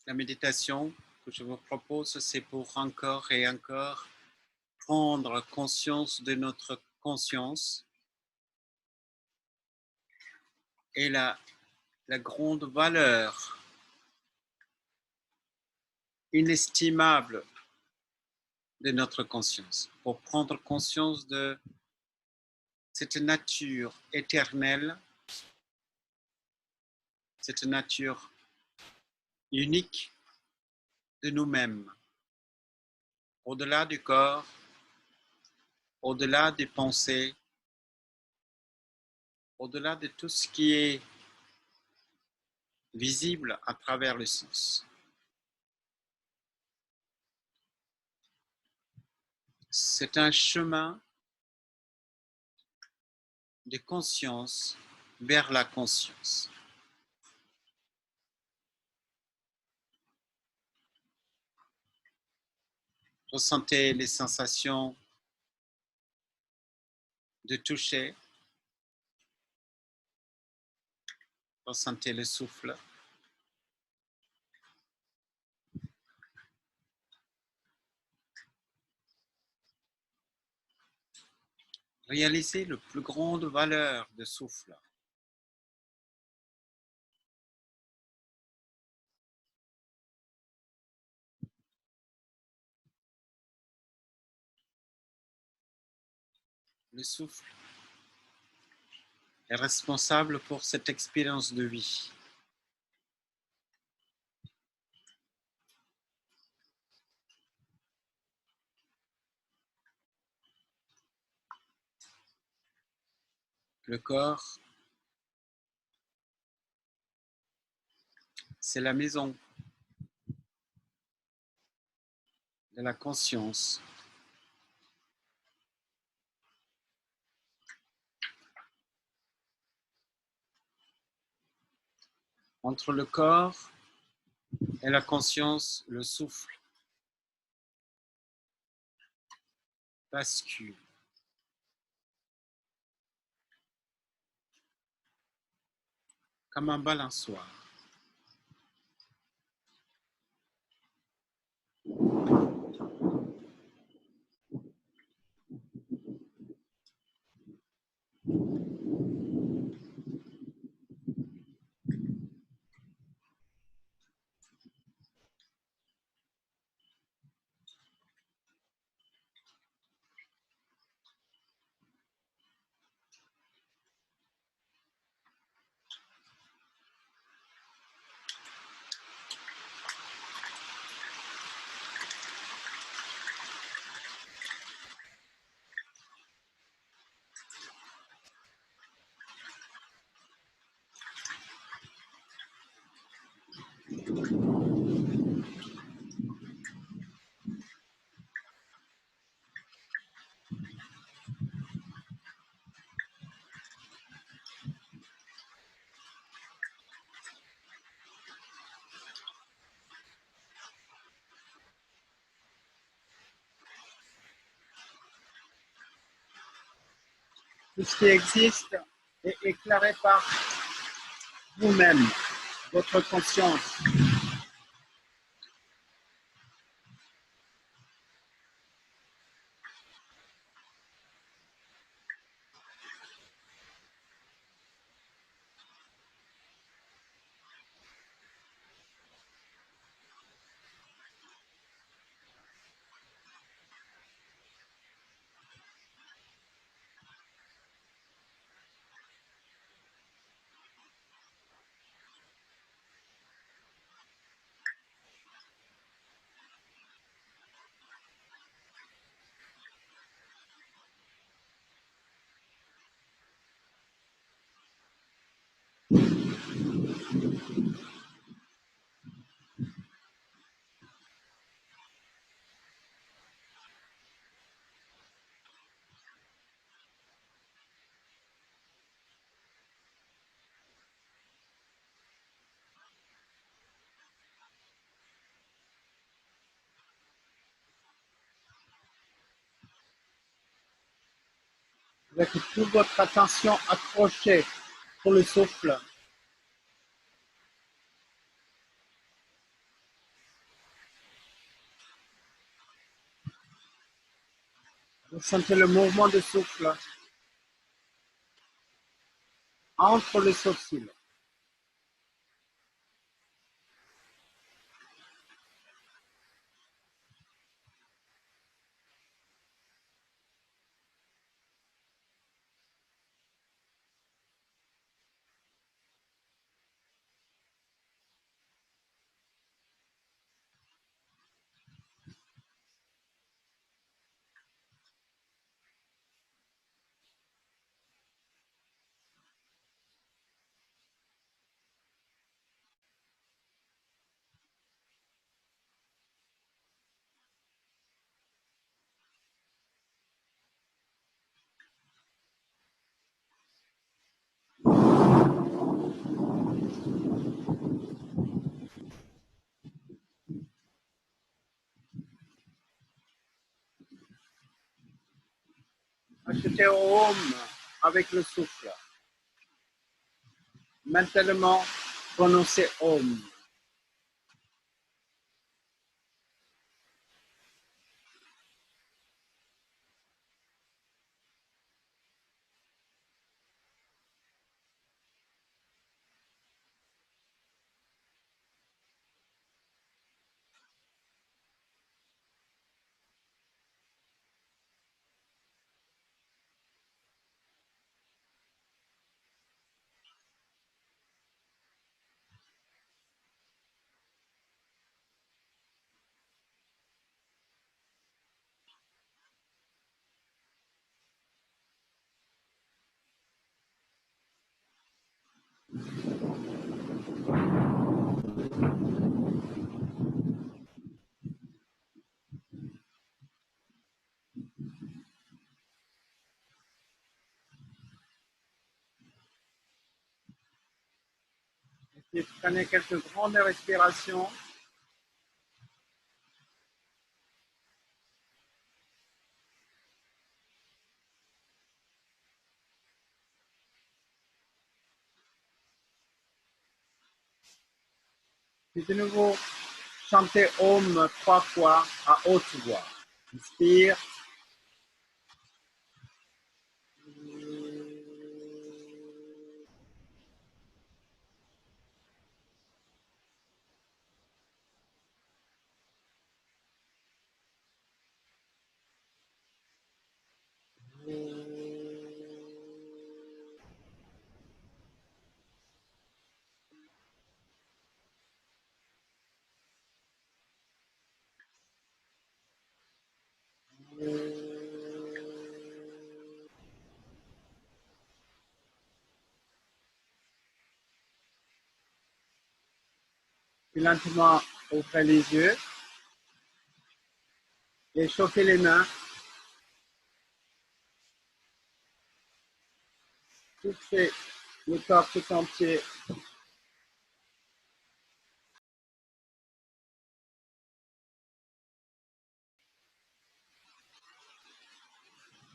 La méditation que je vous propose, c'est pour encore et encore prendre conscience de notre conscience et la grande valeur inestimable de notre conscience, pour prendre conscience de cette nature éternelle, cette nature unique de nous-mêmes, au-delà du corps, au-delà des pensées, au-delà de tout ce qui est visible à travers le sens. C'est un chemin de conscience vers la conscience. Ressentez les sensations de toucher, ressentez le souffle. Réalisez la plus grande valeur de souffle. Le souffle est responsable pour cette expérience de vie. Le corps, c'est la maison de la conscience. Entre le corps et la conscience, le souffle bascule. Comme un balançoire. Tout ce qui existe est éclairé par vous-même, votre conscience. Avec toute votre attention accrochée sur le souffle. Vous sentez le mouvement de souffle entre les sourcils. Ajoutez Om avec le souffle. Maintenant, prononcez Om. Et prenez quelques grandes respirations. Puis de nouveau, chantez Om 3 fois à haute voix. Inspire. Puis lentement, ouvrez les yeux et chauffez les mains. Touchez le corps tout entier.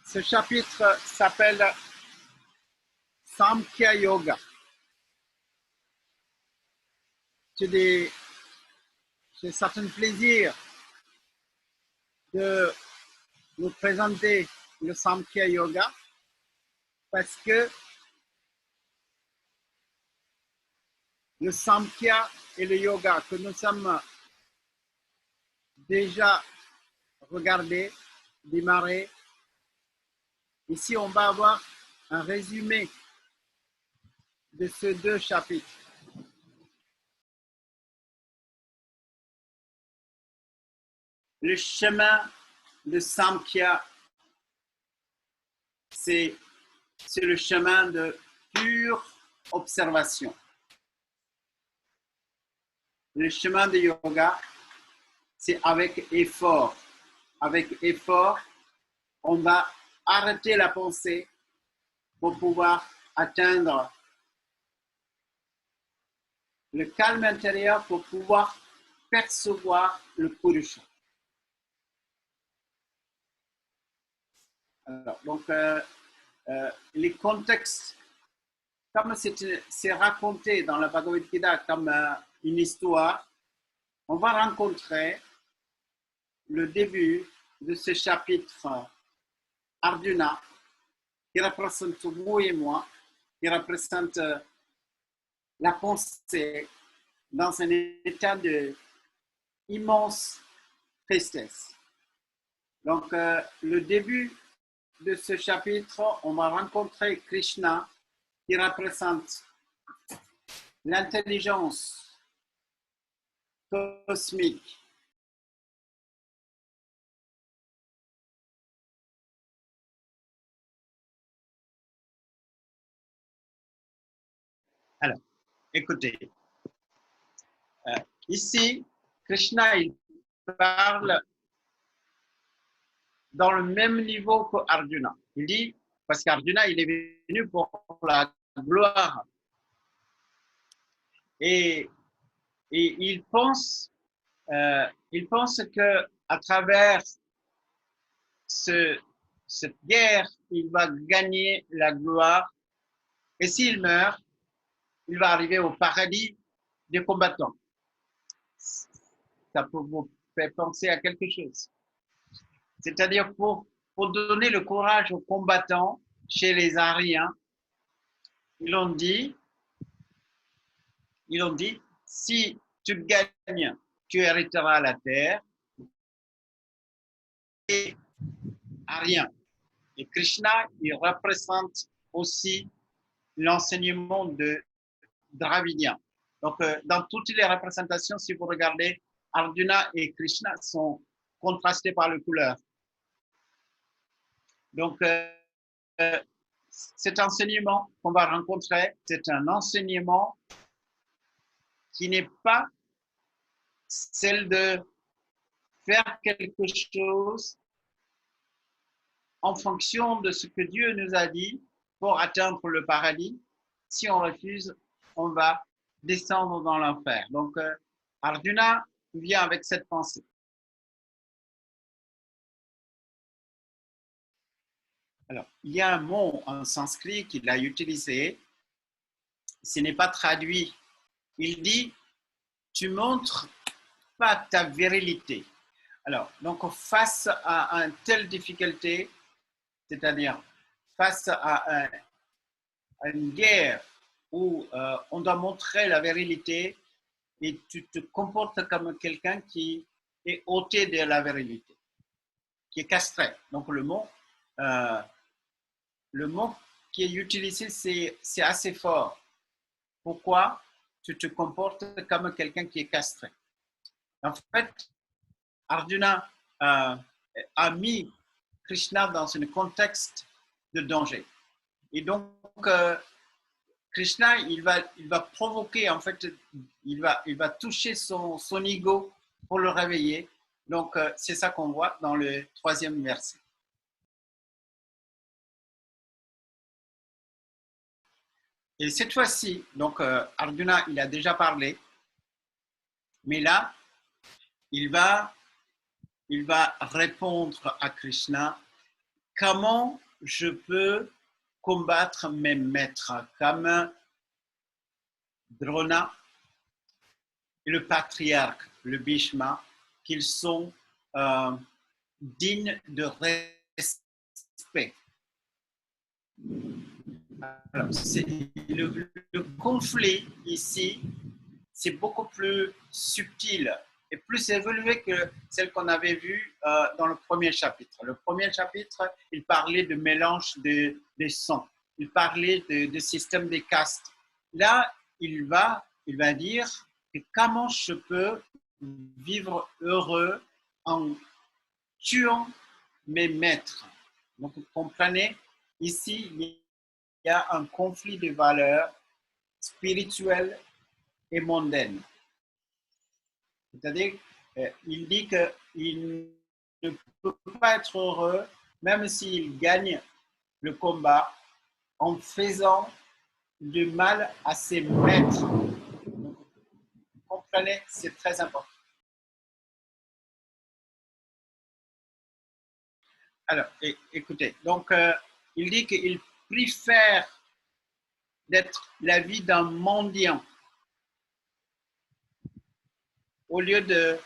Ce chapitre s'appelle Samkhya Yoga. J'ai certain plaisir de vous présenter le Samkhya Yoga parce que le Samkhya et le yoga que nous sommes déjà regardés, démarrés, ici on va avoir un résumé de ces deux chapitres. Le chemin de Samkhya, c'est le chemin de pure observation. Le chemin de yoga, c'est avec effort. Avec effort, on va arrêter la pensée pour pouvoir atteindre le calme intérieur, pour pouvoir percevoir le Purusha. Alors, donc, les contextes, comme c'est raconté dans la Bhagavad Gita comme une histoire, on va rencontrer le début de ce chapitre Arjuna, qui représente vous et moi, qui représente la pensée dans un état d'immense tristesse. Donc, le début de ce chapitre, on va rencontrer Krishna qui représente l'intelligence cosmique. Alors, écoutez, ici, Krishna, il parle dans le même niveau qu'Arjuna. Il dit, parce qu'Arjuna, il est venu pour la gloire. Et il pense que à travers cette guerre, il va gagner la gloire. Et s'il meurt, il va arriver au paradis des combattants. Ça peut vous faire penser à quelque chose. C'est-à-dire pour donner le courage aux combattants chez les Aryens, ils ont dit, si tu gagnes, tu hériteras la terre. Et Aryen. Et Krishna, il représente aussi l'enseignement de Dravidien. Donc, dans toutes les représentations, si vous regardez, Arjuna et Krishna sont contrastés par les couleurs. Donc, cet enseignement qu'on va rencontrer, c'est un enseignement qui n'est pas celle de faire quelque chose en fonction de ce que Dieu nous a dit pour atteindre le paradis. Si on refuse, on va descendre dans l'enfer. Donc, Arjuna vient avec cette pensée. Alors, il y a un mot en sanskrit qu'il a utilisé, ce n'est pas traduit. Il dit, tu montres pas ta virilité. Alors, donc face à une telle difficulté, c'est-à-dire face à une guerre où on doit montrer la virilité et tu te comportes comme quelqu'un qui est ôté de la virilité, qui est castré. Donc le mot qui est utilisé, c'est assez fort. Pourquoi tu te comportes comme quelqu'un qui est castré? En fait, Arjuna a mis Krishna dans un contexte de danger. Et donc, Krishna, il va provoquer, en fait, il va toucher son ego pour le réveiller. Donc, c'est ça qu'on voit dans le 3e verset. Et cette fois-ci, donc, Arjuna, il a déjà parlé, mais là, il va répondre à Krishna, comment je peux combattre mes maîtres comme Drona et le patriarche, le Bhishma, qu'ils sont dignes de respect. Alors, le conflit ici, c'est beaucoup plus subtil et plus évolué que celle qu'on avait vue dans le premier chapitre. Le premier chapitre, il parlait de mélange des sons, il parlait de système des castes. Là, il va dire que comment je peux vivre heureux en tuant mes maîtres. Donc, vous comprenez, ici, il y a un conflit de valeurs spirituelles et mondaines. C'est-à-dire, il dit qu'il ne peut pas être heureux même s'il gagne le combat en faisant du mal à ses maîtres. Donc, vous comprenez, c'est très important. Alors, écoutez, donc, il dit qu'il préfère d'être la vie d'un mendiant au lieu de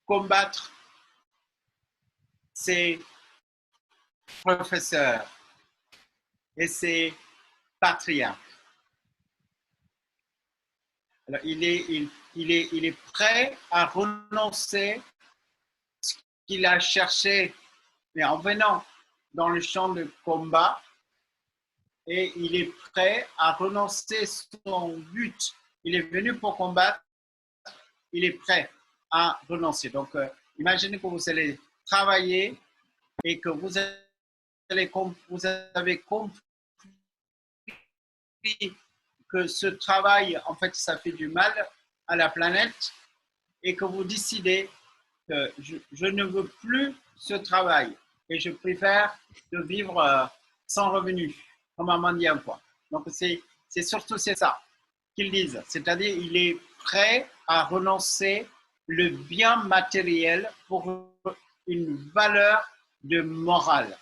combattre ses professeurs et ses patriarches. Alors, il est prêt à renoncer ce qu'il a cherché, mais en venant dans le champ de combat, et il est prêt à renoncer son but. Il est venu pour combattre, il est prêt à renoncer. Donc, imaginez que vous allez travailler et que vous avez compris que ce travail, en fait, ça fait du mal à la planète et que vous décidez que je ne veux plus ce travail et je préfère de vivre sans revenu, comme un mendiant, quoi. Donc, c'est surtout ça qu'ils disent. C'est-à-dire, il est prêt à renoncer le bien matériel pour une valeur de morale.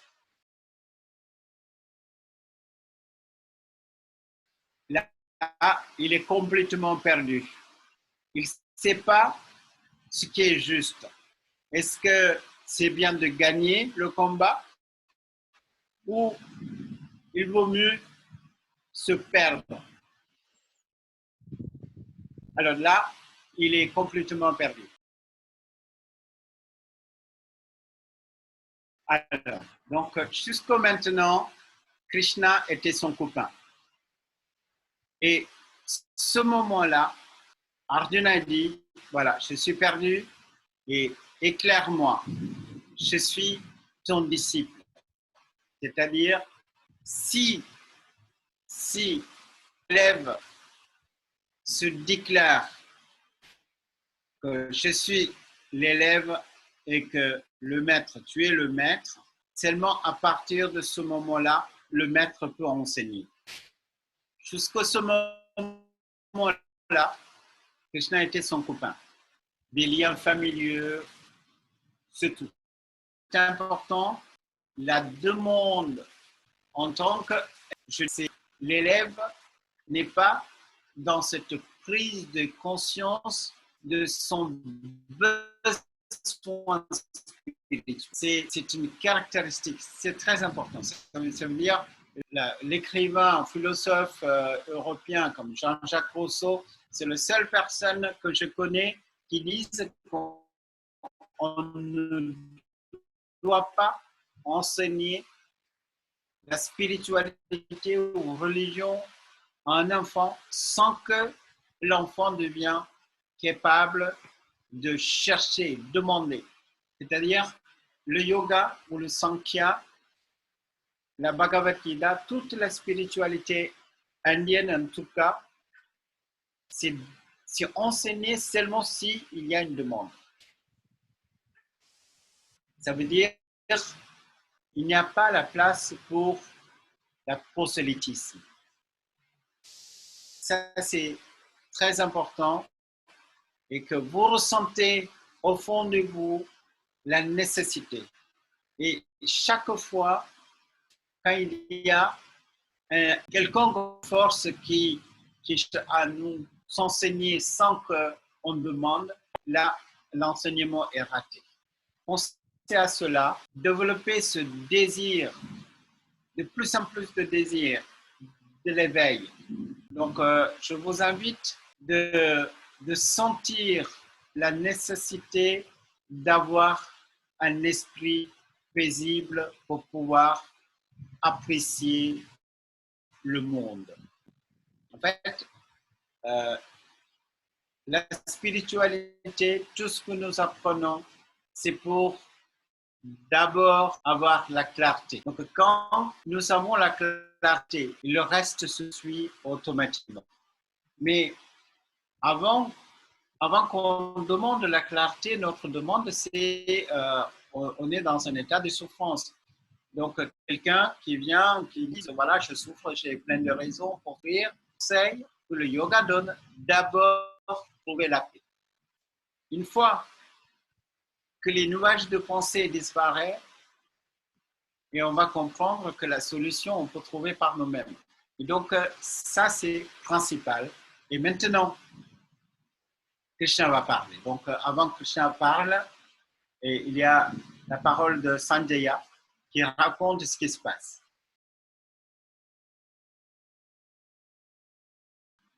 Là, il est complètement perdu. Il ne sait pas ce qui est juste. Est-ce que c'est bien de gagner le combat ou il vaut mieux se perdre? Alors là, il est complètement perdu. Alors, donc, jusqu'au maintenant, Krishna était son copain. Et ce moment-là, Arjuna dit, voilà, je suis perdu et éclaire-moi, je suis ton disciple. C'est-à-dire, si l'élève se déclare que je suis l'élève et que le maître, tu es le maître, seulement à partir de ce moment-là, le maître peut enseigner. Jusqu'à ce moment-là, Krishna était son copain. Des liens familiaux, c'est tout. C'est important, la demande en tant que, je sais, l'élève n'est pas dans cette prise de conscience de son besoin spirituel. C'est une caractéristique, c'est très important. Ça veut dire, l'écrivain, philosophe européen comme Jean-Jacques Rousseau, c'est la seule personne que je connais qui dise qu'on ne doit pas enseigner la spiritualité ou religion à un enfant sans que l'enfant devienne capable de chercher, demander. C'est-à-dire le yoga ou le Sankhya, la Bhagavad Gita, toute la spiritualité indienne en tout cas, c'est enseigné seulement s'il y a une demande. Ça veut dire qu'il n'y a pas la place pour la prosélytisme. Ça, c'est très important et que vous ressentez au fond de vous la nécessité. Et chaque fois, quand il y a quelconque force qui à nous enseigner sans qu'on demande, là, l'enseignement est raté. Pensez à cela, développer ce désir, de plus en plus de désir de l'éveil. Donc, je vous invite de sentir la nécessité d'avoir un esprit paisible pour pouvoir apprécier le monde. En fait, la spiritualité, tout ce que nous apprenons, c'est pour d'abord avoir la clarté. Donc, quand nous avons la clarté, le reste se suit automatiquement. Mais avant qu'on demande la clarté, notre demande, c'est on est dans un état de souffrance. Donc, quelqu'un qui vient, qui dit, voilà, je souffre, j'ai plein de raisons pour rire, conseil que le yoga donne, d'abord trouver la paix. Une fois que les nuages de pensée disparaissent, et on va comprendre que la solution, on peut trouver par nous-mêmes. Et donc, ça, c'est principal. Et maintenant, Krishna va parler. Donc, avant que Krishna parle, et il y a la parole de Sanjaya qui raconte ce qui se passe.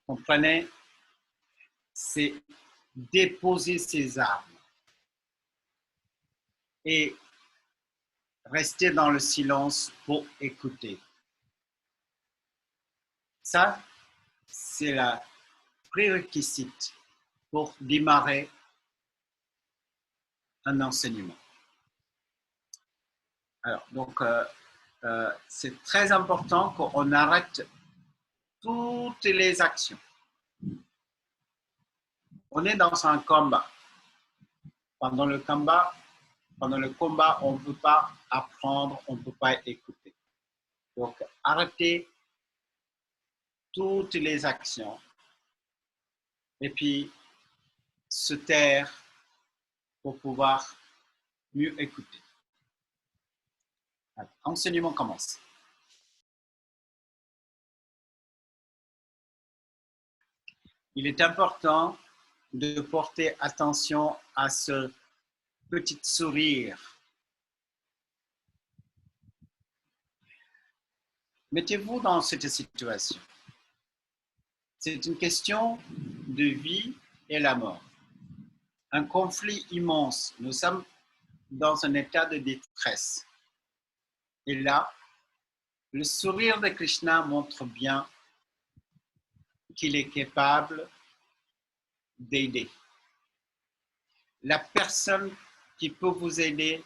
Comprenez? C'est déposer ses armes et rester dans le silence pour écouter. Ça, c'est la prérequisite pour démarrer un enseignement. Alors, donc, c'est très important qu'on arrête toutes les actions. On est dans un combat. Pendant le combat, on ne peut pas apprendre, on ne peut pas écouter. Donc, arrêtez toutes les actions et puis se taire pour pouvoir mieux écouter. Alors, l'enseignement commence. Il est important de porter attention à ce petit sourire. Mettez-vous dans cette situation. C'est une question de vie et la mort. Un conflit immense. Nous sommes dans un état de détresse. Et là, le sourire de Krishna montre bien qu'il est capable d'aider. La personne qui peut vous aider,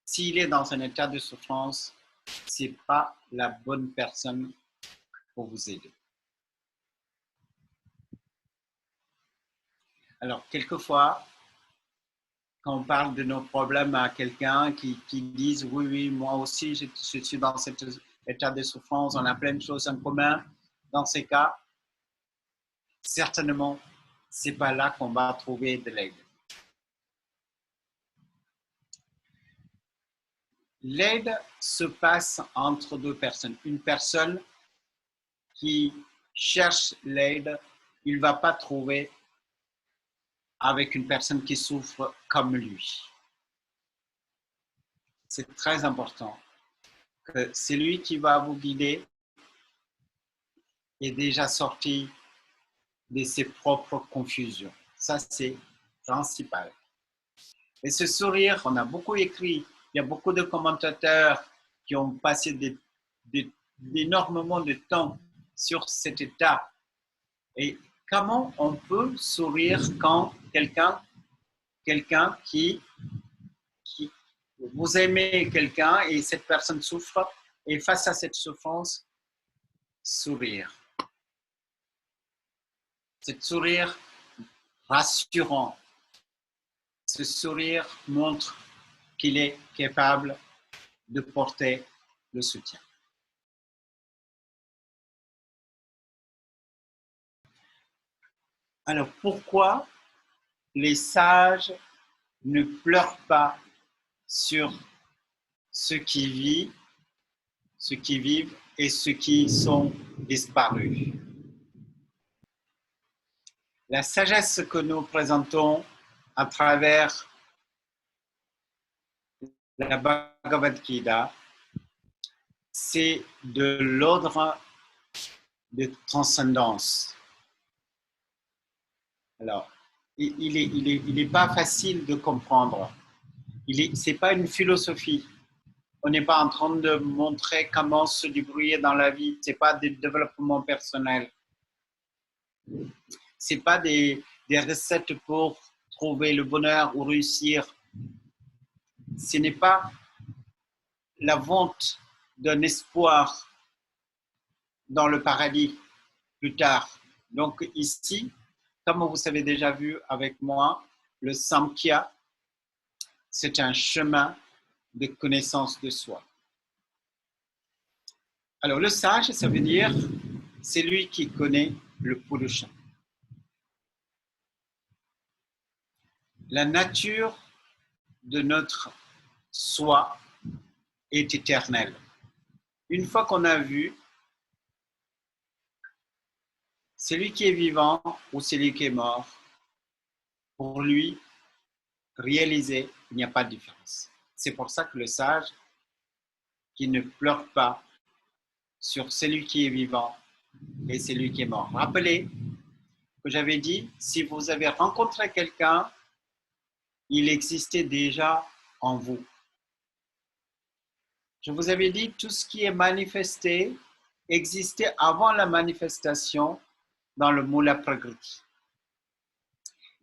s'il est dans un état de souffrance, ce n'est pas la bonne personne pour vous aider. Alors, quelquefois, quand on parle de nos problèmes à quelqu'un qui dit « oui, moi aussi, je suis dans cet état de souffrance, on a plein de choses en commun », dans ces cas, certainement, ce n'est pas là qu'on va trouver de l'aide. L'aide se passe entre deux personnes. Une personne qui cherche l'aide, il ne va pas trouver avec une personne qui souffre comme lui. C'est très important que celui qui va vous guider est déjà sorti de ses propres confusions. Ça, c'est principal. Et ce sourire, on a beaucoup écrit, il y a beaucoup de commentateurs qui ont passé énormément de temps sur cet état. Et comment on peut sourire quand quelqu'un qui vous aimez quelqu'un et cette personne souffre et face à cette souffrance, sourire. Ce sourire rassurant. Ce sourire montre qu'il est capable de porter le soutien. Alors, pourquoi les sages ne pleurent pas sur ceux qui vivent et ceux qui sont disparus? La sagesse que nous présentons à travers la Bhagavad Gita, c'est de l'ordre de transcendance. Alors, il est pas facile de comprendre. Ce n'est pas une philosophie. On n'est pas en train de montrer comment se débrouiller dans la vie. Ce n'est pas du développement personnel. Ce n'est pas des recettes pour trouver le bonheur ou réussir. Ce n'est pas la vente d'un espoir dans le paradis plus tard. Donc ici, comme vous avez déjà vu avec moi, le Samkhya, c'est un chemin de connaissance de soi. Alors le sage, ça veut dire c'est lui qui connaît le Purusha. La nature de notre soi est éternelle. Une fois qu'on a vu celui qui est vivant ou celui qui est mort, pour lui, réaliser, il n'y a pas de différence. C'est pour ça que le sage qui ne pleure pas sur celui qui est vivant et celui qui est mort. Rappelez que j'avais dit, si vous avez rencontré quelqu'un, il existait déjà en vous. Je vous avais dit, tout ce qui est manifesté existait avant la manifestation dans le Mula Prakriti.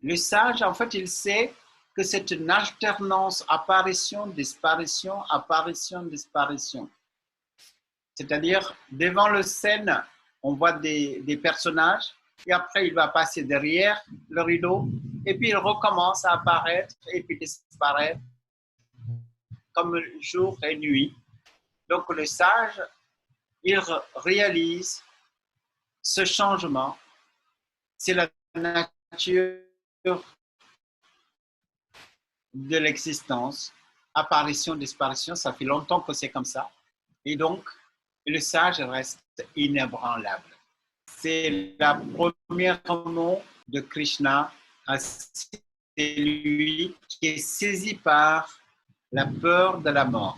Le sage, en fait, il sait que c'est une alternance, apparition, disparition, apparition, disparition. C'est-à-dire, devant le scène, on voit des personnages, et après, il va passer derrière le rideau, et puis il recommence à apparaître, et puis disparaître, comme jour et nuit. Donc, le sage, il réalise ce changement. C'est la nature de l'existence. Apparition, disparition, ça fait longtemps que c'est comme ça. Et donc, le sage reste inébranlable. C'est la première mot de Krishna. C'est lui qui est saisi par la peur de la mort.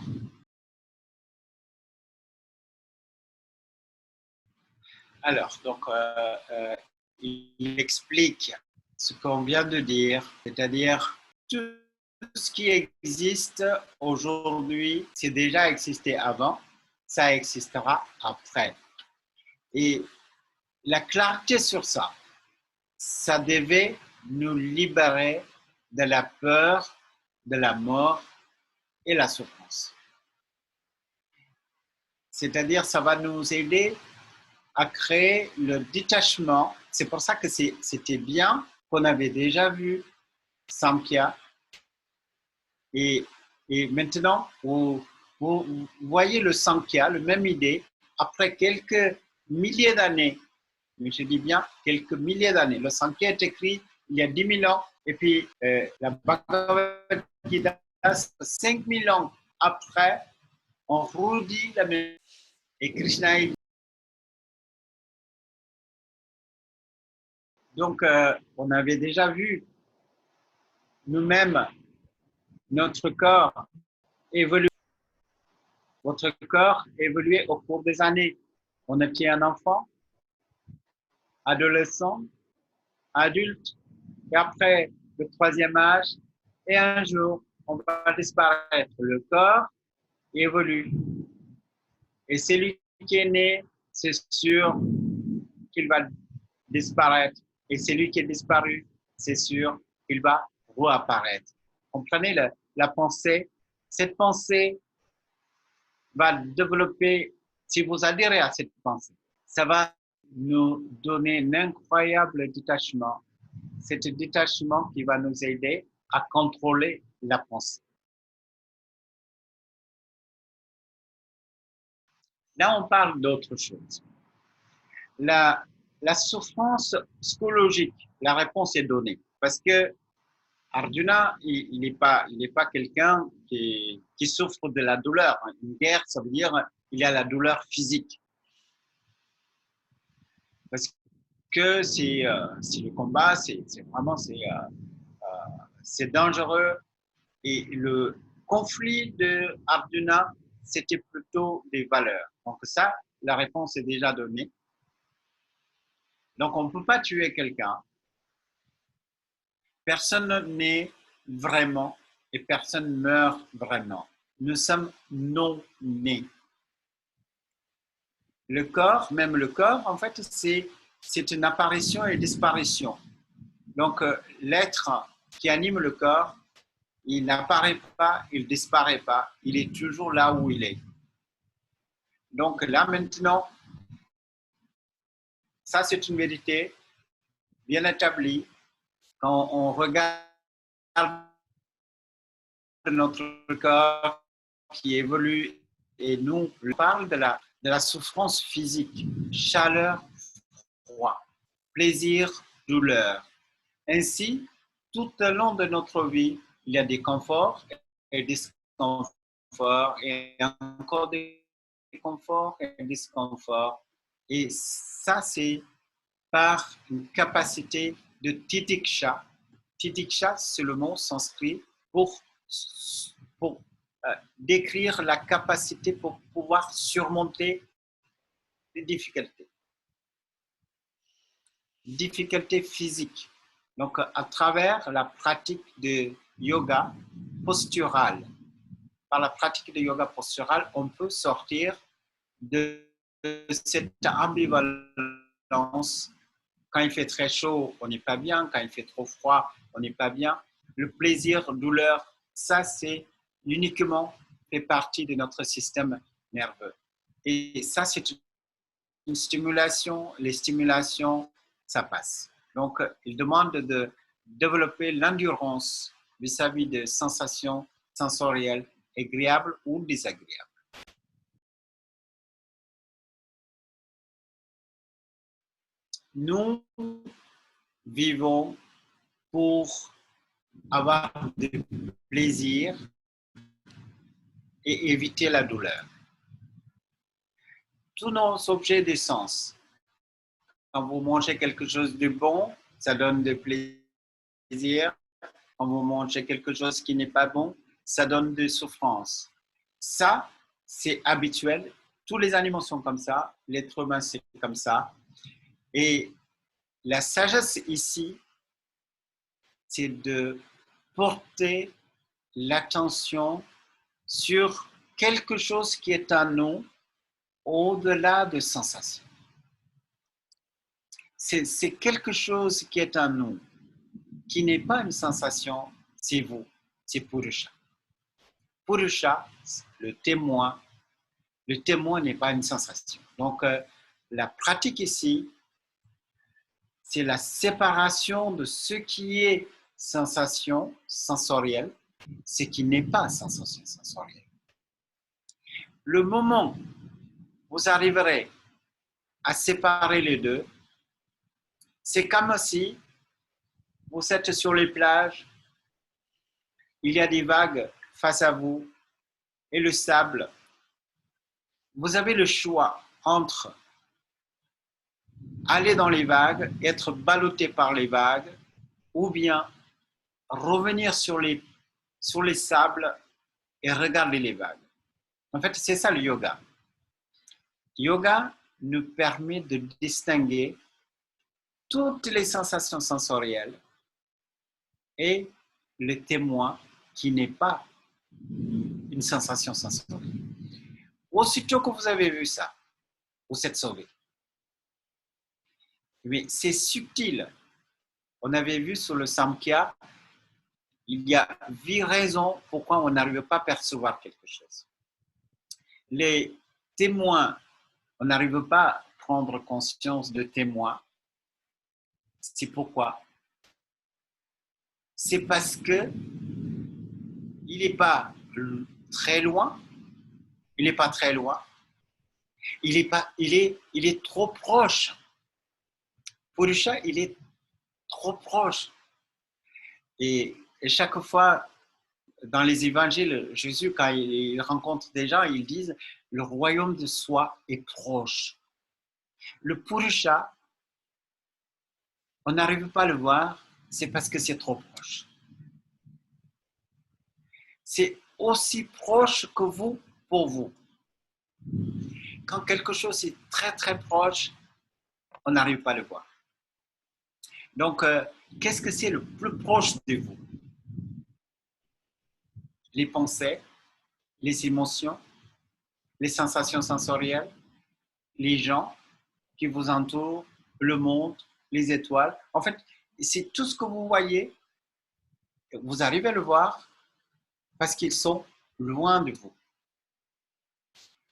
Alors, donc, il explique ce qu'on vient de dire, c'est-à-dire tout ce qui existe aujourd'hui, c'est déjà existé avant, ça existera après. Et la clarté sur ça, ça devait nous libérer de la peur, de la mort et la souffrance. C'est-à-dire, ça va nous aider à créer le détachement. C'est pour ça que c'était bien qu'on avait déjà vu Samkhya. Et maintenant, vous voyez le Samkhya, la même idée, après quelques milliers d'années. Mais je dis bien quelques milliers d'années. Le Samkhya est écrit il y a 10 000 ans. Et puis, la Bhagavad Gita, 5 000 ans après, on redit la même. Et Krishna, donc, on avait déjà vu nous-mêmes notre corps évoluer. Votre corps évolue au cours des années. On obtient un enfant, adolescent, adulte, et après le troisième âge, et un jour, on va disparaître. Le corps évolue. Et celui qui est né, c'est sûr qu'il va disparaître. Et celui qui est disparu, c'est sûr qu'il va réapparaître. Comprenez la pensée? Cette pensée va développer, si vous adhérez à cette pensée, ça va nous donner un incroyable détachement. C'est un détachement qui va nous aider à contrôler la pensée. Là, on parle d'autre chose. La souffrance psychologique, la réponse est donnée. Parce que Arjuna, il n'est pas quelqu'un qui souffre de la douleur. Une guerre, ça veut dire il y a la douleur physique. Parce que c'est le combat, c'est vraiment c'est dangereux. Et le conflit de Arjuna, c'était plutôt des valeurs. Donc ça, la réponse est déjà donnée. Donc on ne peut pas tuer quelqu'un. Personne n'est vraiment et personne meurt vraiment. Nous sommes non nés. Le corps, même le corps, en fait, c'est une apparition et disparition. Donc l'être qui anime le corps, il n'apparaît pas, il ne disparaît pas, il est toujours là où il est. Donc là maintenant, ça c'est une vérité bien établie. Quand on regarde notre corps qui évolue et nous parle de la souffrance physique, chaleur, froid, plaisir, douleur. Ainsi, tout au long de notre vie, il y a des conforts et des disconforts et encore des conforts et des disconforts. Et ça, c'est par une capacité de titiksha. Titiksha, c'est le mot sanskrit pour décrire la capacité pour pouvoir surmonter les difficultés. Difficultés physiques. Donc, à travers la pratique de yoga postural, par la pratique de yoga postural, on peut sortir de cette ambivalence. Quand il fait très chaud, on n'est pas bien. Quand il fait trop froid, on n'est pas bien. Le plaisir, douleur, ça, c'est uniquement fait partie de notre système nerveux. Et ça, c'est une stimulation. Les stimulations, ça passe. Donc, il demande de développer l'endurance vis-à-vis des sensations sensorielles agréables ou désagréables. Nous vivons pour avoir du plaisir et éviter la douleur. Tous nos objets de sens, quand vous mangez quelque chose de bon, ça donne du plaisir. Quand vous mangez quelque chose qui n'est pas bon, ça donne de souffrance. Ça, c'est habituel. Tous les animaux sont comme ça. L'être humain, c'est comme ça. Et la sagesse ici, c'est de porter l'attention sur quelque chose qui est en nous au-delà de sensations. C'est quelque chose qui est en nous, qui n'est pas une sensation, c'est vous, c'est Purusha. Purusha, le témoin n'est pas une sensation. Donc, la pratique ici, c'est la séparation de ce qui est sensation sensorielle, ce qui n'est pas sensation sensorielle. Le moment où vous arriverez à séparer les deux, c'est comme si vous êtes sur les plages, il y a des vagues face à vous et le sable. Vous avez le choix entre aller dans les vagues, être ballotté par les vagues, ou bien revenir sur les sables et regarder les vagues. En fait, c'est ça le yoga. Yoga nous permet de distinguer toutes les sensations sensorielles et le témoin qui n'est pas une sensation sensorielle. Aussitôt que vous avez vu ça, vous êtes sauvé. Mais c'est subtil. On avait vu sur le Samkhya, il y a 8 raisons pourquoi on n'arrive pas à percevoir quelque chose. Les témoins, on n'arrive pas à prendre conscience de témoins. C'est pourquoi? C'est parce que il n'est pas très loin, il n'est pas très loin, il est trop proche. Purusha, il est trop proche. Et chaque fois, dans les évangiles, Jésus, quand il rencontre des gens, ils disent le royaume de soi est proche. Le Purusha, on n'arrive pas à le voir, c'est parce que c'est trop proche. C'est aussi proche que vous pour vous. Quand quelque chose est très très proche, on n'arrive pas à le voir. Donc, qu'est-ce que c'est le plus proche de vous? Les pensées, les émotions, les sensations sensorielles, les gens qui vous entourent, le monde, les étoiles. En fait, c'est tout ce que vous voyez, vous arrivez à le voir parce qu'ils sont loin de vous.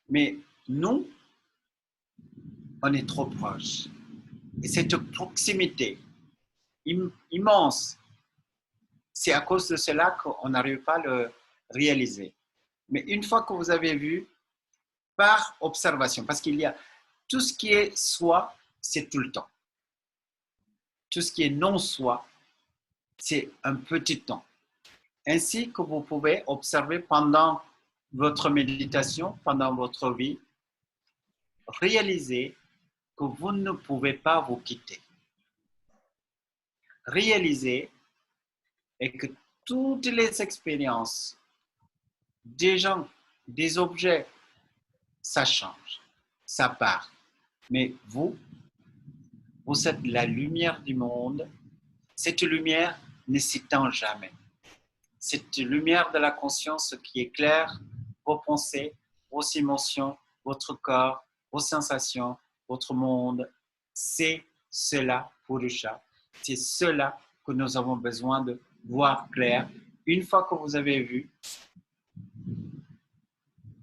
Mais nous, on est trop proches. Et cette proximité immense, c'est à cause de cela qu'on n'arrive pas à le réaliser. Mais une fois que vous avez vu, par observation, parce qu'il y a tout ce qui est soi, c'est tout le temps. Tout ce qui est non-soi, c'est un petit temps. Ainsi que vous pouvez observer pendant votre méditation, pendant votre vie, réaliser que vous ne pouvez pas vous quitter. Réaliser et que toutes les expériences des gens, des objets, ça change, ça part. Mais vous êtes la lumière du monde. Cette lumière ne s'éteint jamais. Cette lumière de la conscience qui éclaire vos pensées, vos émotions, votre corps, vos sensations, votre monde, c'est cela, Purusha. C'est cela que nous avons besoin de voir clair. Une fois que vous avez vu,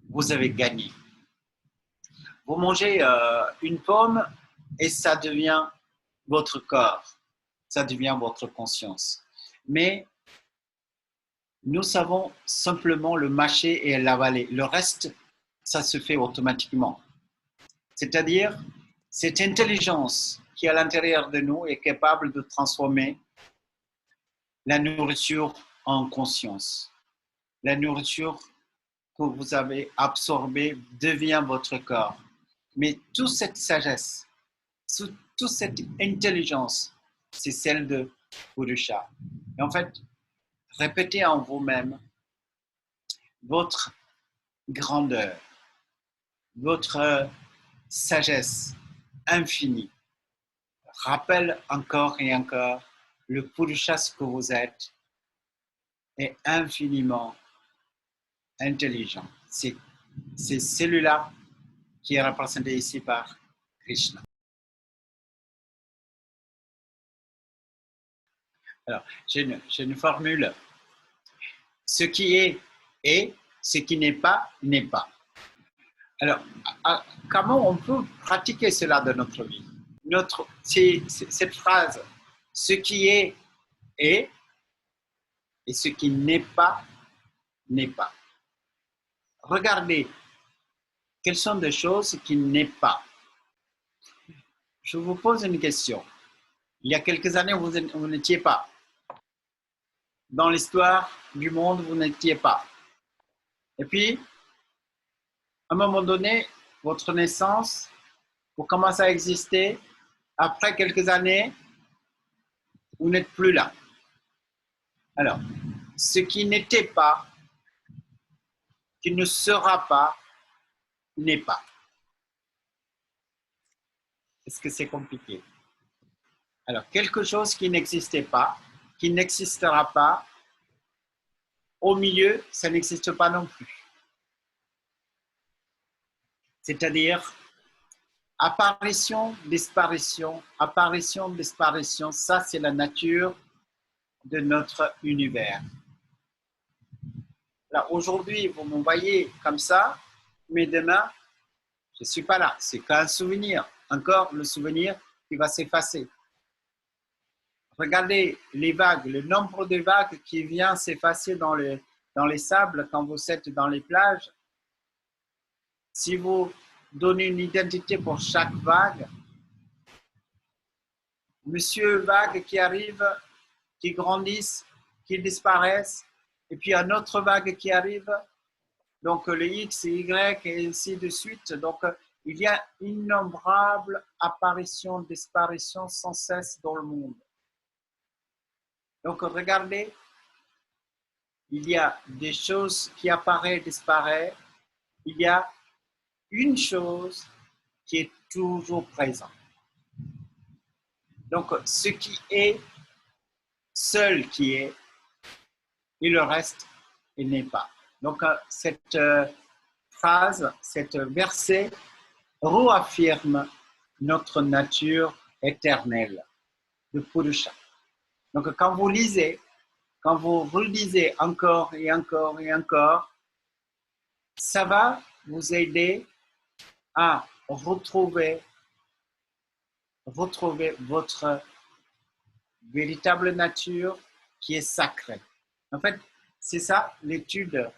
vous avez gagné. Vous mangez une pomme et ça devient votre corps, ça devient votre conscience. Mais nous savons simplement le mâcher et l'avaler. Le reste, ça se fait automatiquement. C'est-à-dire, cette intelligence qui est à l'intérieur de nous est capable de transformer la nourriture en conscience. La nourriture que vous avez absorbée devient votre corps. Mais toute cette sagesse, toute cette intelligence, c'est celle de Purusha. Et en fait, répétez en vous-même votre grandeur, votre sagesse infinie. Rappelle encore et encore le Purusha que vous êtes est infiniment intelligent. C'est celui-là qui est représenté ici par Krishna. Alors, j'ai une formule. Ce qui est, ce qui n'est pas, n'est pas. Alors, comment on peut pratiquer cela dans notre vie? Cette phrase, ce qui est, et ce qui n'est pas, n'est pas. Regardez, quelles sont des choses qui n'est pas. Je vous pose une question. Il y a quelques années, vous n'étiez pas. Dans l'histoire du monde, vous n'étiez pas. Et puis, à un moment donné, votre naissance, vous commencez à exister. Après quelques années, vous n'êtes plus là. Alors, ce qui n'était pas, qui ne sera pas, n'est pas. Est-ce que c'est compliqué? Alors, quelque chose qui n'existait pas, qui n'existera pas, au milieu, ça n'existe pas non plus. C'est-à-dire, apparition, disparition, ça c'est la nature de notre univers. Là, aujourd'hui, vous me voyez comme ça, mais demain, je ne suis pas là. C'est qu'un souvenir. Encore le souvenir qui va s'effacer. Regardez les vagues, le nombre de vagues qui vient s'effacer dans les sables quand vous êtes dans les plages. Si vous donnez une identité pour chaque vague, monsieur vague qui arrive, qui grandissent, qui disparaissent, et puis un autre vague qui arrive, donc les X et Y et ainsi de suite. Donc il y a innombrables apparitions, disparitions sans cesse dans le monde. Donc regardez, il y a des choses qui apparaissent, disparaissent. Il y a une chose qui est toujours présente. Donc ce qui est, seul qui est, et le reste, il n'est pas. Donc cette phrase, cette verset réaffirme notre nature éternelle de Purusha. Donc quand vous lisez, quand vous relisez encore et encore et encore, ça va vous aider à retrouver votre véritable nature qui est sacrée. En fait, c'est ça l'étude.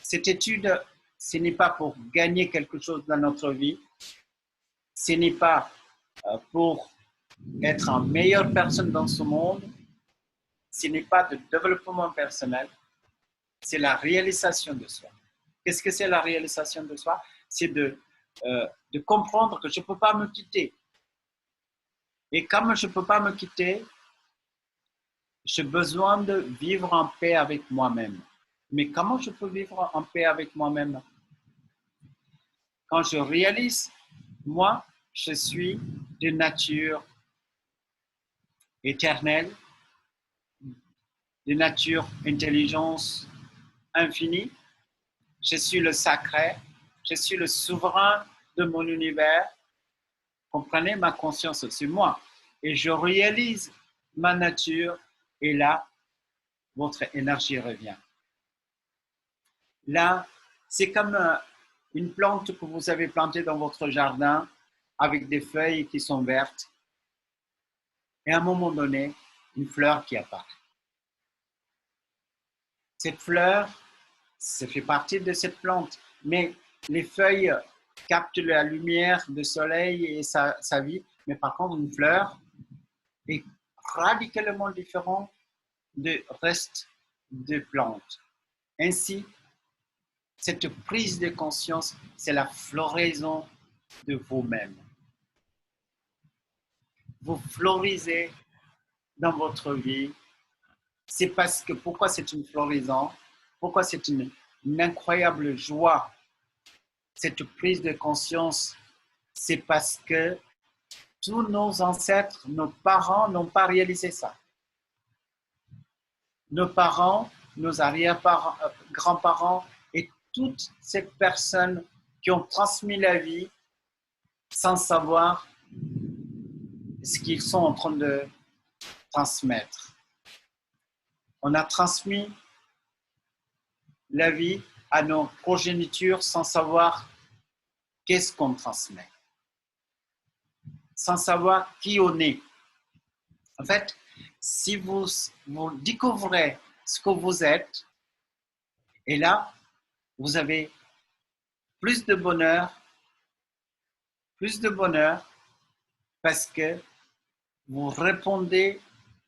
Cette étude, ce n'est pas pour gagner quelque chose dans notre vie, ce n'est pas pour être une meilleure personne dans ce monde, ce n'est pas de développement personnel, c'est la réalisation de soi. Qu'est-ce que c'est la réalisation de soi? C'est de comprendre que je ne peux pas me quitter. Et comme je ne peux pas me quitter, j'ai besoin de vivre en paix avec moi-même. Mais comment je peux vivre en paix avec moi-même? Quand je réalise, moi, je suis de nature éternelle, de nature intelligence infinie. Je suis le sacré, je suis le souverain de mon univers. Comprenez, ma conscience, c'est moi. Et je réalise ma nature et là, votre énergie revient. Là, c'est comme une plante que vous avez plantée dans votre jardin avec des feuilles qui sont vertes. Et à un moment donné, une fleur qui apparaît. Cette fleur, ça fait partie de cette plante, mais les feuilles captent la lumière du soleil et sa vie. Mais par contre, une fleur est radicalement différente du reste des plantes. Ainsi, cette prise de conscience, c'est la floraison de vous-même. Vous florisez dans votre vie. C'est parce que, pourquoi c'est une floraison? Pourquoi c'est une incroyable joie? Cette prise de conscience, c'est parce que tous nos ancêtres, nos parents n'ont pas réalisé ça. Nos parents, nos arrière-parents, grands-parents et toutes ces personnes qui ont transmis la vie sans savoir ce qu'ils sont en train de transmettre. On a transmis la vie à nos progénitures sans savoir qu'est-ce qu'on transmet, sans savoir qui on est. En fait, si vous découvrez ce que vous êtes, et là, vous avez plus de bonheur parce que vous répondez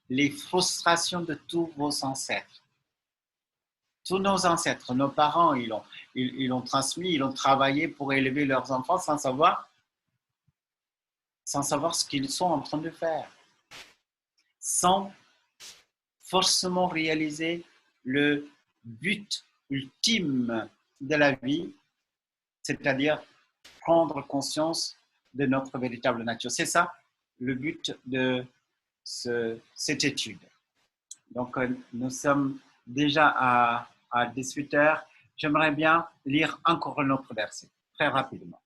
les frustrations de tous vos ancêtres. Tous nos ancêtres, nos parents, ils l'ont transmis, ils ont travaillé pour élever leurs enfants sans savoir ce qu'ils sont en train de faire, sans forcément réaliser le but ultime de la vie, c'est-à-dire prendre conscience de notre véritable nature. C'est ça le but de cette étude. Donc, nous sommes déjà à 18 heures. J'aimerais bien lire encore un autre verset, très rapidement.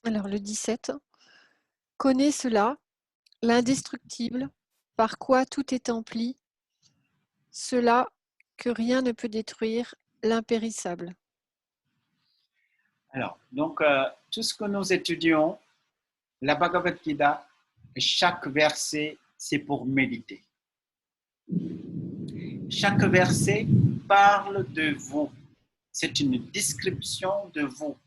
Alors le 17. Connais cela, l'indestructible, par quoi tout est empli, cela que rien ne peut détruire, l'impérissable. Alors, donc, tout ce que nous étudions, la Bhagavad Gita, chaque verset, c'est pour méditer. Chaque verset parle de vous. C'est une description de vous.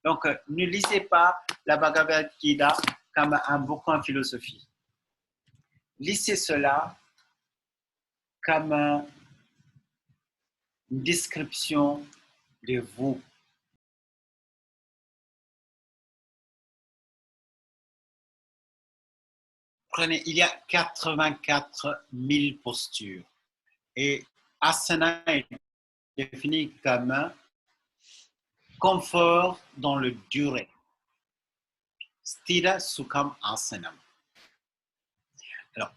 Donc, ne lisez pas la Bhagavad Gita comme un bouquin en philosophie. Lisez cela comme une description de vous. Prenez, il y a 84 000 postures. Et asana est défini comme confort dans le durée. Sthira Sukham Asanam. Alors,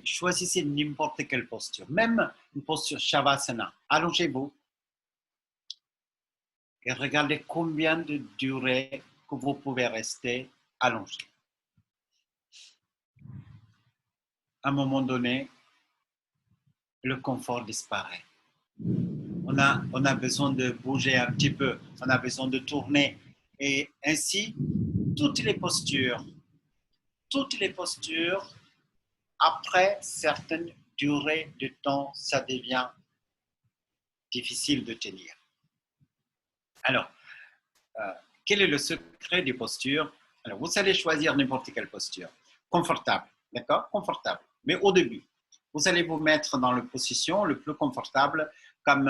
choisissez n'importe quelle posture, même une posture Shavasana. Allongez-vous et regardez combien de durée que vous pouvez rester allongé. À un moment donné, le confort disparaît. On a besoin de bouger un petit peu, on a besoin de tourner. Et ainsi, toutes les postures, après certaines durées de temps, ça devient difficile de tenir. Alors, quel est le secret des postures? Alors, vous allez choisir n'importe quelle posture. Confortable, d'accord? Confortable. Mais au début, vous allez vous mettre dans la position le plus confortable comme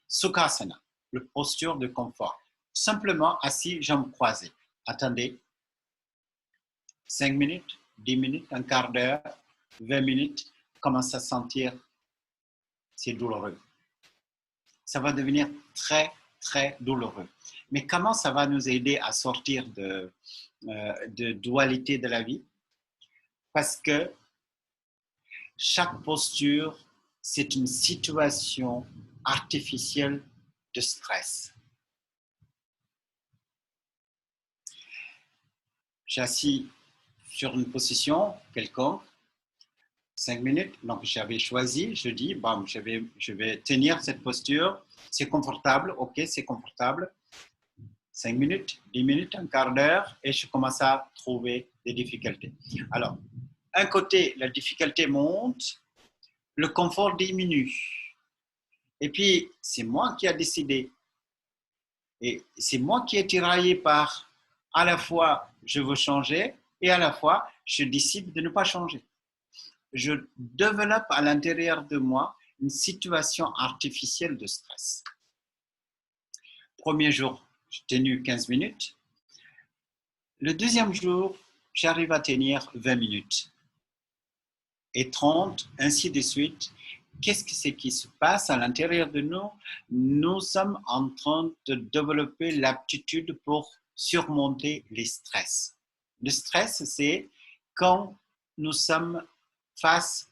Sukhasana, la posture de confort. Simplement assis, jambes croisées. Attendez 5 minutes, 10 minutes, un quart d'heure, 20 minutes, commence à sentir, c'est douloureux. ça va devenir très, très douloureux. Mais comment ça va nous aider à sortir de dualité de la vie? Parce que chaque posture, c'est une situation artificielle de stress. J'assis sur une position quelconque, 5 minutes, donc j'avais choisi, je dis, bon, je vais tenir cette posture, c'est confortable, ok, c'est confortable, 5 minutes, 10 minutes, un quart d'heure, et je commence à trouver des difficultés. Alors, un côté, la difficulté monte, le confort diminue. Et puis, c'est moi qui ai décidé. Et c'est moi qui ai tiraillé par, à la fois, je veux changer, et à la fois, je décide de ne pas changer. Je développe à l'intérieur de moi une situation artificielle de stress. Premier jour, j'ai tenu 15 minutes. Le deuxième jour, j'arrive à tenir 20 minutes. Et 30, ainsi de suite. Qu'est-ce que c'est qui se passe à l'intérieur de nous? Nous sommes en train de développer l'aptitude pour surmonter les stress. Le stress, c'est quand nous sommes face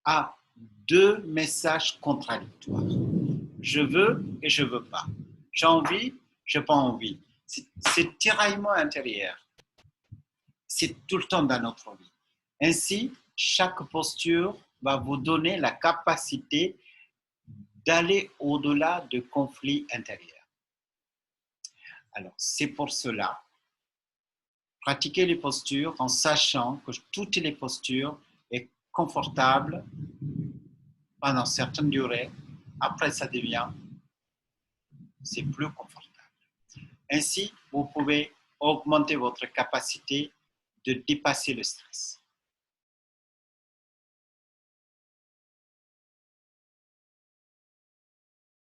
à deux messages contradictoires. Je veux et je ne veux pas. J'ai envie, je n'ai pas envie. C'est tiraillement intérieur. C'est tout le temps dans notre vie. Ainsi, chaque posture va vous donner la capacité d'aller au-delà de conflits intérieurs. Alors, c'est pour cela, pratiquer les postures en sachant que toutes les postures sont confortables pendant certaines durées. Après, ça devient, c'est plus confortable. Ainsi, vous pouvez augmenter votre capacité de dépasser le stress.